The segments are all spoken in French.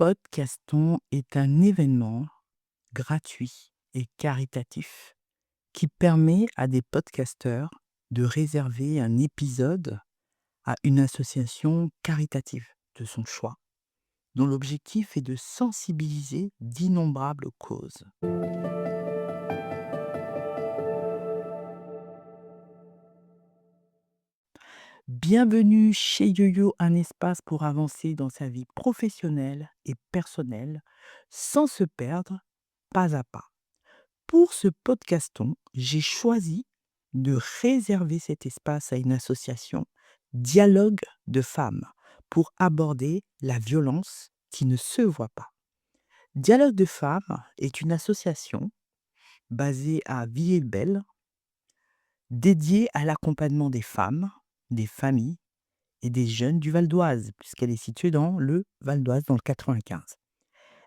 Podcaston est un événement gratuit et caritatif qui permet à des podcasteurs de réserver un épisode à une association caritative de son choix, dont l'objectif est de sensibiliser d'innombrables causes. Bienvenue chez YoYo, un espace pour avancer dans sa vie professionnelle et personnelle sans se perdre pas à pas. Pour ce podcaston, j'ai choisi de réserver cet espace à une association Dialogue de femmes pour aborder la violence qui ne se voit pas. Dialogue de femmes est une association basée à Villers-le-Bel dédiée à l'accompagnement des femmes, des familles et des jeunes du Val d'Oise, puisqu'elle est située dans le Val d'Oise, dans le 95.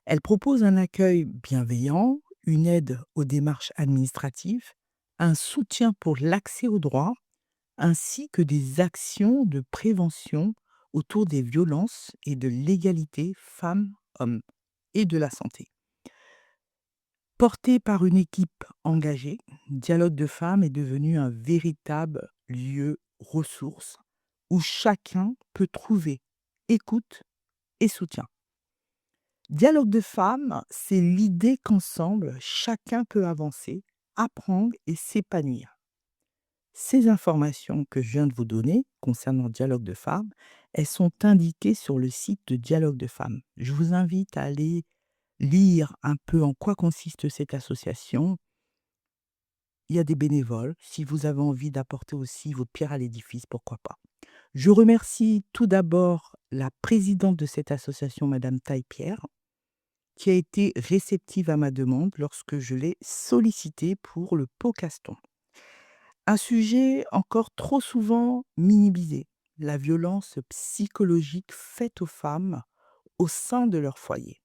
Elle propose un accueil bienveillant, une aide aux démarches administratives, un soutien pour l'accès aux droits, ainsi que des actions de prévention autour des violences et de l'égalité femmes-hommes et de la santé. Portée par une équipe engagée, Dialogue de femmes est devenu un véritable lieu ressource où chacun peut trouver écoute et soutien. Dialogue de femmes, c'est l'idée qu'ensemble, chacun peut avancer, apprendre et s'épanouir. Ces informations que je viens de vous donner concernant Dialogue de femmes, elles sont indiquées sur le site de Dialogue de femmes. Je vous invite à aller lire un peu en quoi consiste cette association. Il y a des bénévoles. Si vous avez envie d'apporter aussi votre pierre à l'édifice, pourquoi pas. Je remercie tout d'abord la présidente de cette association, Madame Taille-Pierre, qui a été réceptive à ma demande lorsque je l'ai sollicitée pour le podcaston. Un sujet encore trop souvent minimisé, la violence psychologique faite aux femmes au sein de leur foyer.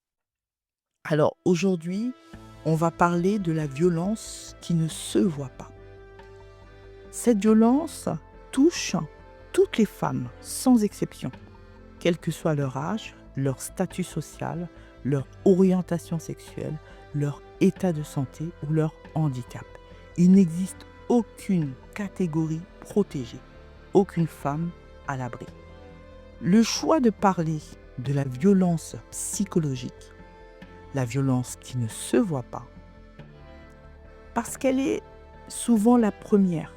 Alors aujourd'hui, on va parler de la violence qui ne se voit pas. Cette violence touche toutes les femmes, sans exception, quel que soit leur âge, leur statut social, leur orientation sexuelle, leur état de santé ou leur handicap. Il n'existe aucune catégorie protégée, aucune femme à l'abri. Le choix de parler de la violence psychologique, la violence qui ne se voit pas, parce qu'elle est souvent la première,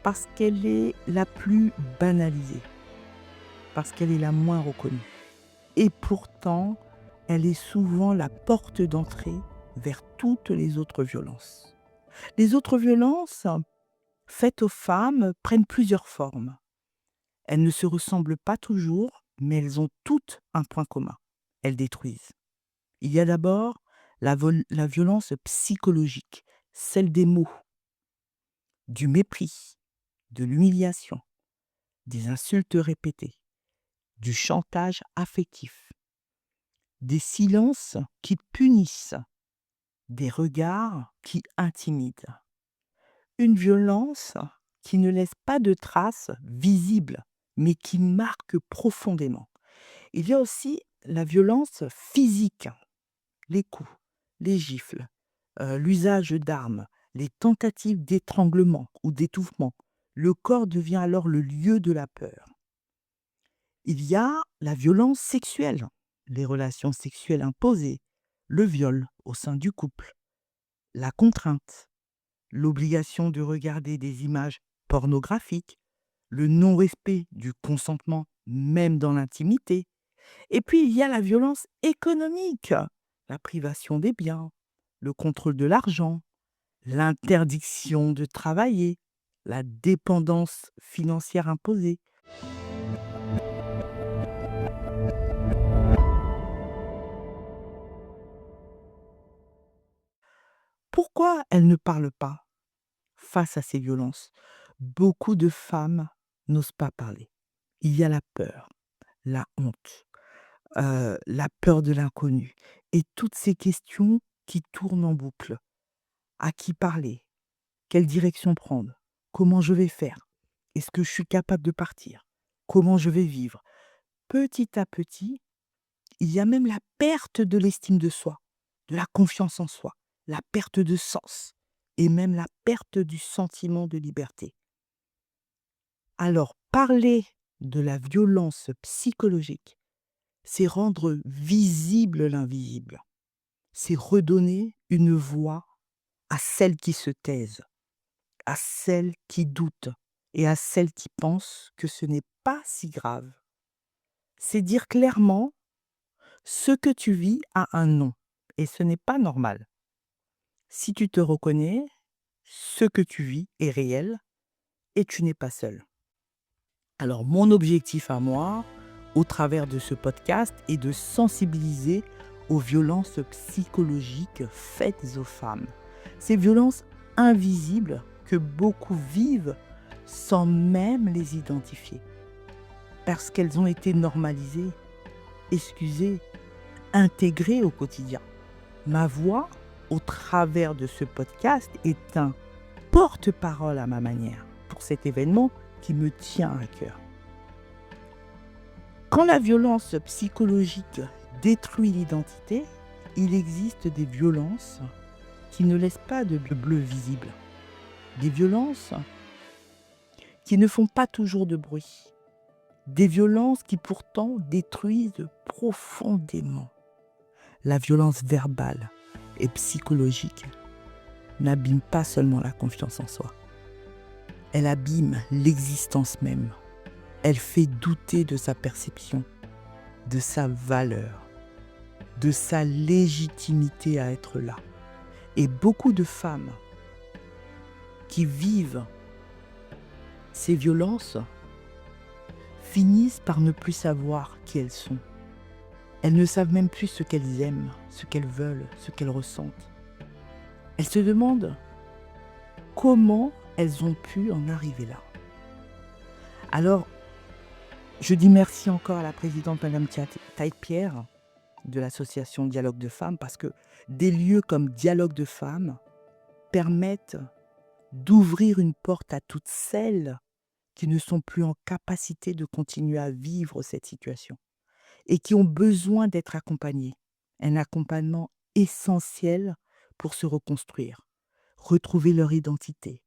parce qu'elle est la plus banalisée, parce qu'elle est la moins reconnue. Et pourtant, elle est souvent la porte d'entrée vers toutes les autres violences. Les autres violences faites aux femmes prennent plusieurs formes. Elles ne se ressemblent pas toujours, mais elles ont toutes un point commun. Elles détruisent. Il y a d'abord la violence psychologique, celle des mots, du mépris, de l'humiliation, des insultes répétées, du chantage affectif, des silences qui punissent, des regards qui intimident. Une violence qui ne laisse pas de traces visibles, mais qui marque profondément. Il y a aussi la violence physique, les coups, les gifles, l'usage d'armes, les tentatives d'étranglement ou d'étouffement. Le corps devient alors le lieu de la peur. Il y a la violence sexuelle, les relations sexuelles imposées, le viol au sein du couple, la contrainte, l'obligation de regarder des images pornographiques, le non-respect du consentement même dans l'intimité. Et puis il y a la violence économique, la privation des biens, le contrôle de l'argent, l'interdiction de travailler, la dépendance financière imposée. Pourquoi elles ne parlent pas face à ces violences? Beaucoup de femmes n'osent pas parler. Il y a la peur, la honte, la peur de l'inconnu et toutes ces questions qui tournent en boucle. À qui parler? Quelle direction prendre? Comment je vais faire? Est-ce que je suis capable de partir? Comment je vais vivre? Petit à petit, Il y a même la perte de l'estime de soi, de la confiance en soi, la perte de sens et même la perte du sentiment de liberté. Alors, parler de la violence psychologique, c'est rendre visible l'invisible. C'est redonner une voix à celles qui se taisent, à celles qui doutent et à celles qui pensent que ce n'est pas si grave. C'est dire clairement: ce que tu vis a un nom et ce n'est pas normal. Si tu te reconnais, ce que tu vis est réel et tu n'es pas seul. Alors mon objectif à moi, au travers de ce podcast, est de sensibiliser aux violences psychologiques faites aux femmes. Ces violences invisibles que beaucoup vivent sans même les identifier. Parce qu'elles ont été normalisées, excusées, intégrées au quotidien. Ma voix, au travers de ce podcast, est un porte-parole à ma manière pour cet événement qui me tient à cœur. Quand la violence psychologique détruit l'identité, il existe des violences qui ne laissent pas de bleu visible. Des violences qui ne font pas toujours de bruit. Des violences qui pourtant détruisent profondément. La violence verbale et psychologique n'abîme pas seulement la confiance en soi. Elle abîme l'existence même. Elle fait douter de sa perception, de sa valeur, de sa légitimité à être là. Et beaucoup de femmes qui vivent ces violences finissent par ne plus savoir qui elles sont. Elles ne savent même plus ce qu'elles aiment, ce qu'elles veulent, ce qu'elles ressentent. Elles se demandent comment elles ont pu en arriver là. Alors, je dis merci encore à la présidente Madame Taille-Pierre de l'association Dialogue de Femmes parce que des lieux comme Dialogue de Femmes permettent d'ouvrir une porte à toutes celles qui ne sont plus en capacité de continuer à vivre cette situation et qui ont besoin d'être accompagnées. Un accompagnement essentiel pour se reconstruire, retrouver leur identité,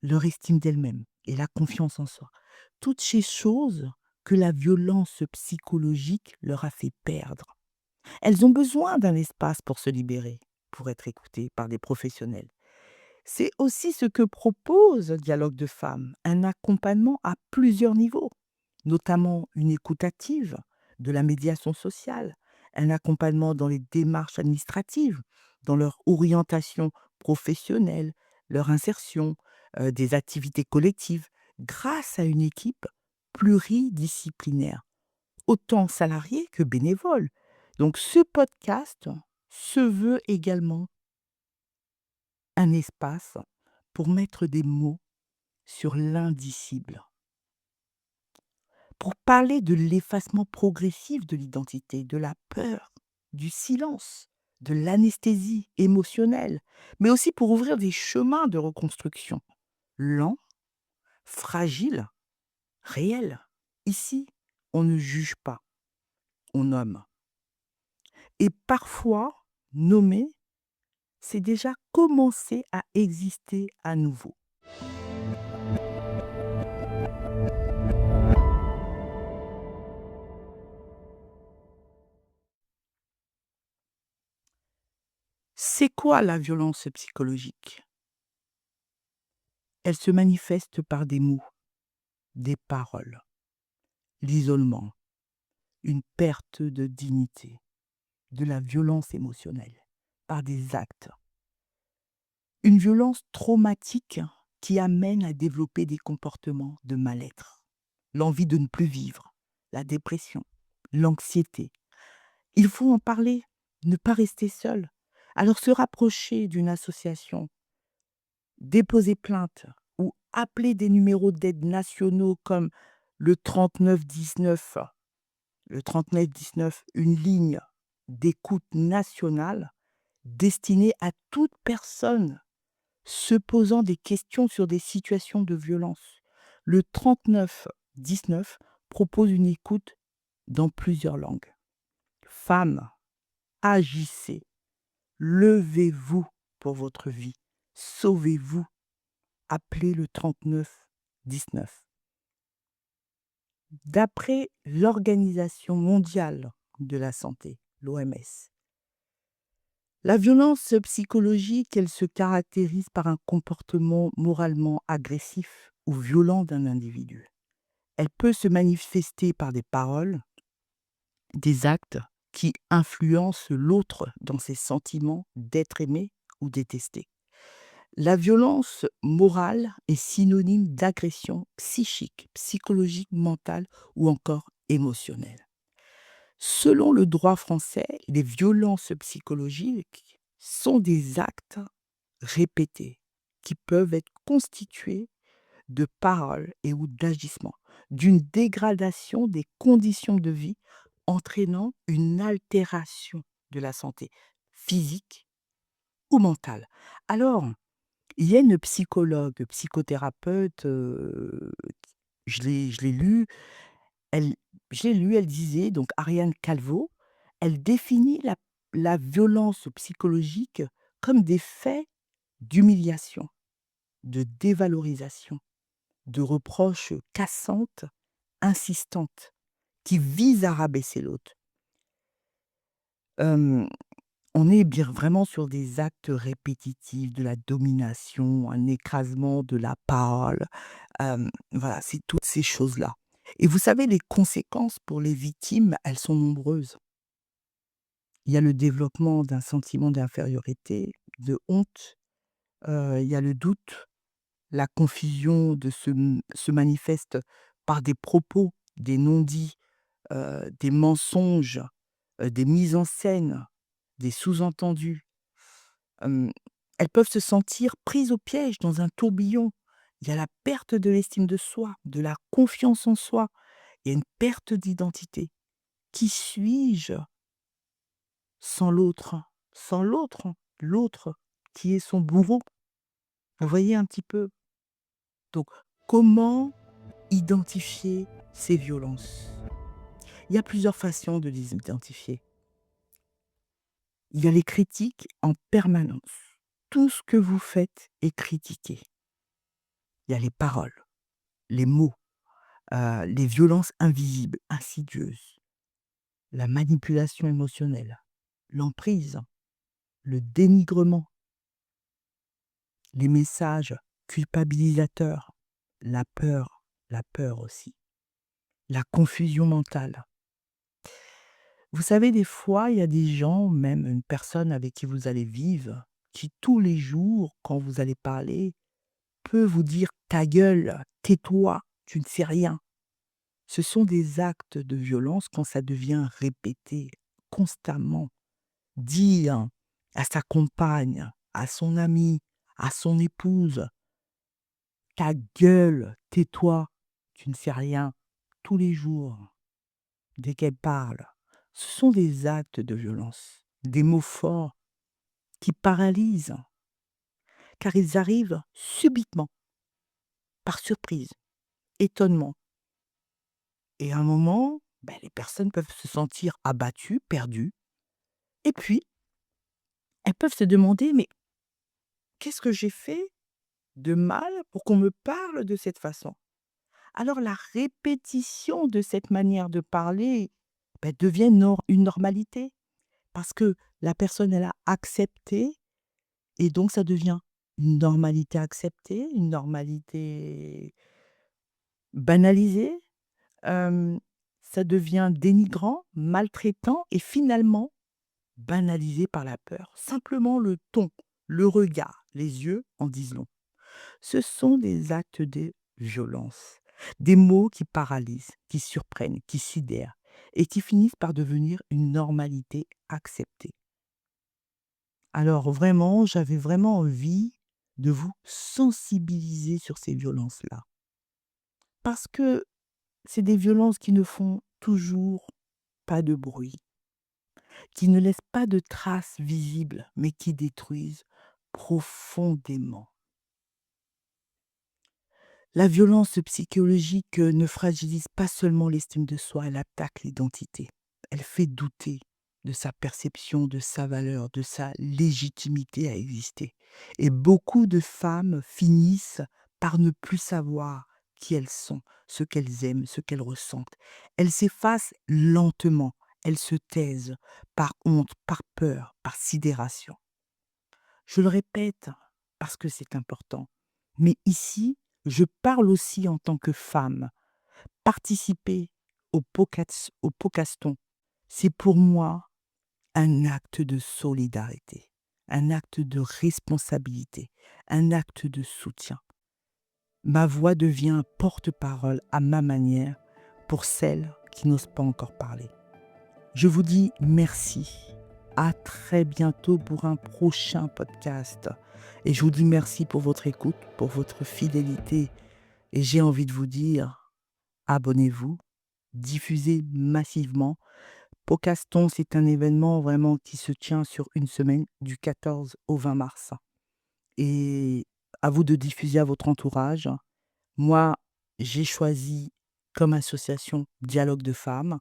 leur estime d'elles-mêmes et la confiance en soi. Toutes ces choses que la violence psychologique leur a fait perdre. Elles ont besoin d'un espace pour se libérer, pour être écoutées par des professionnels. C'est aussi ce que propose Dialogue de Femmes, un accompagnement à plusieurs niveaux, notamment une écoute active, de la médiation sociale, un accompagnement dans les démarches administratives, dans leur orientation professionnelle, leur insertion, des activités collectives, grâce à une équipe pluridisciplinaire, autant salariés que bénévoles. Donc ce podcast se veut également un espace pour mettre des mots sur l'indicible, pour parler de l'effacement progressif de l'identité, de la peur, du silence, de l'anesthésie émotionnelle, mais aussi pour ouvrir des chemins de reconstruction lents, fragiles, réels. Ici, on ne juge pas, on nomme. Et parfois, nommer, c'est déjà commencer à exister à nouveau. C'est quoi la violence psychologique? Elle se manifeste par des mots, des paroles, l'isolement, une perte de dignité, de la violence émotionnelle, par des actes. Une violence traumatique qui amène à développer des comportements de mal-être, l'envie de ne plus vivre, la dépression, l'anxiété. Il faut en parler, ne pas rester seul. Alors se rapprocher d'une association, déposer plainte ou appeler des numéros d'aide nationaux comme le 3919. Le 3919, une ligne d'écoute nationale destinée à toute personne se posant des questions sur des situations de violence. Le 3919 propose une écoute dans plusieurs langues. femmes, agissez. Levez-vous pour votre vie. Sauvez-vous. Appelez le 39 19. D'après l'Organisation mondiale de la santé, l'OMS, la violence psychologique, elle se caractérise par un comportement moralement agressif ou violent d'un individu. Elle peut se manifester par des paroles, des actes qui influencent l'autre dans ses sentiments d'être aimé ou détesté. La violence morale est synonyme d'agression psychique, psychologique, mentale ou encore émotionnelle. Selon le droit français, les violences psychologiques sont des actes répétés qui peuvent être constitués de paroles et ou d'agissements, d'une dégradation des conditions de vie entraînant une altération de la santé physique ou mentale. Alors, il y a une psychologue, psychothérapeute, je l'ai lu, elle je l'ai lu, elle disait donc Ariane Calvo, elle définit la violence psychologique comme des faits d'humiliation, de dévalorisation, de reproches cassantes, insistantes, qui visent à rabaisser l'autre. Hem, on est bien vraiment sur des actes répétitifs, de la domination, un écrasement de la parole, voilà, c'est toutes ces choses-là. Et vous savez, les conséquences pour les victimes, elles sont nombreuses. Il y a le développement d'un sentiment d'infériorité, de honte, il y a le doute, la confusion se manifeste par des propos, des non-dits, des mensonges, des mises en scène, des sous-entendus. Hem, Elles peuvent se sentir prises au piège dans un tourbillon. Il y a la perte de l'estime de soi, de la confiance en soi. Il y a une perte d'identité. Qui suis-je sans l'autre? Sans l'autre, l'autre qui est son bourreau. Vous voyez un petit peu? Donc, comment identifier ces violences? Il y a plusieurs façons de les identifier. Il y a les critiques en permanence. Tout ce que vous faites est critiqué. Il y a les paroles, les mots, les violences invisibles, insidieuses, la manipulation émotionnelle, l'emprise, le dénigrement, les messages culpabilisateurs, la peur aussi, la confusion mentale. Vous savez, des fois, il y a des gens, même une personne avec qui vous allez vivre, qui tous les jours, quand vous allez parler, peut vous dire: «Ta gueule, tais-toi, tu ne sais rien». Ce sont des actes de violence quand ça devient répété constamment. Dire à sa compagne, à son ami, à son épouse: «Ta gueule, tais-toi, tu ne sais rien», tous les jours, dès qu'elle parle. Ce sont des actes de violence, des mots forts qui paralysent, car ils arrivent subitement, par surprise, étonnement. Et à un moment, les personnes peuvent se sentir abattues, perdues, et puis elles peuvent se demander: «Mais qu'est-ce que j'ai fait de mal pour qu'on me parle de cette façon?» Alors la répétition de cette manière de parler, devient une normalité, parce que la personne, elle a accepté, et donc ça devient une normalité acceptée, une normalité banalisée, ça devient dénigrant, maltraitant et finalement banalisé par la peur. Simplement le ton, le regard, les yeux en disent long. Ce sont des actes de violence, des mots qui paralysent, qui surprennent, qui sidèrent et qui finissent par devenir une normalité acceptée. Alors vraiment, j'avais vraiment envie de vous sensibiliser sur ces violences-là. Parce que c'est des violences qui ne font toujours pas de bruit, qui ne laissent pas de traces visibles, mais qui détruisent profondément. La violence psychologique, ne fragilise pas seulement l'estime de soi, elle attaque l'identité. Elle fait douter, de sa perception, de sa valeur, de sa légitimité à exister. Et beaucoup de femmes finissent par ne plus savoir qui elles sont, ce qu'elles aiment, ce qu'elles ressentent. Elles s'effacent lentement, elles se taisent par honte, par peur, par sidération. Je le répète parce que c'est important. Mais ici, je parle aussi en tant que femme. Participer au Pocaston, c'est pour moi un acte de solidarité, un acte de responsabilité, un acte de soutien. Ma voix devient un porte-parole à ma manière pour celles qui n'osent pas encore parler. Je vous dis merci. À très bientôt pour un prochain podcast. Et je vous dis merci pour votre écoute, pour votre fidélité. Et j'ai envie de vous dire, abonnez-vous, diffusez massivement. Pocaston, c'est un événement vraiment qui se tient sur une semaine, du 14 au 20 mars. Et à vous de diffuser à votre entourage. Moi, j'ai choisi comme association Dialogue de femmes.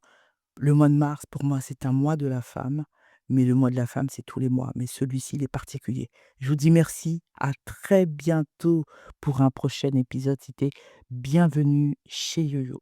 Le mois de mars, pour moi, c'est un mois de la femme, mais le mois de la femme, c'est tous les mois. Mais celui-ci, il est particulier. Je vous dis merci, à très bientôt pour un prochain épisode. C'était Bienvenue chez YoYo.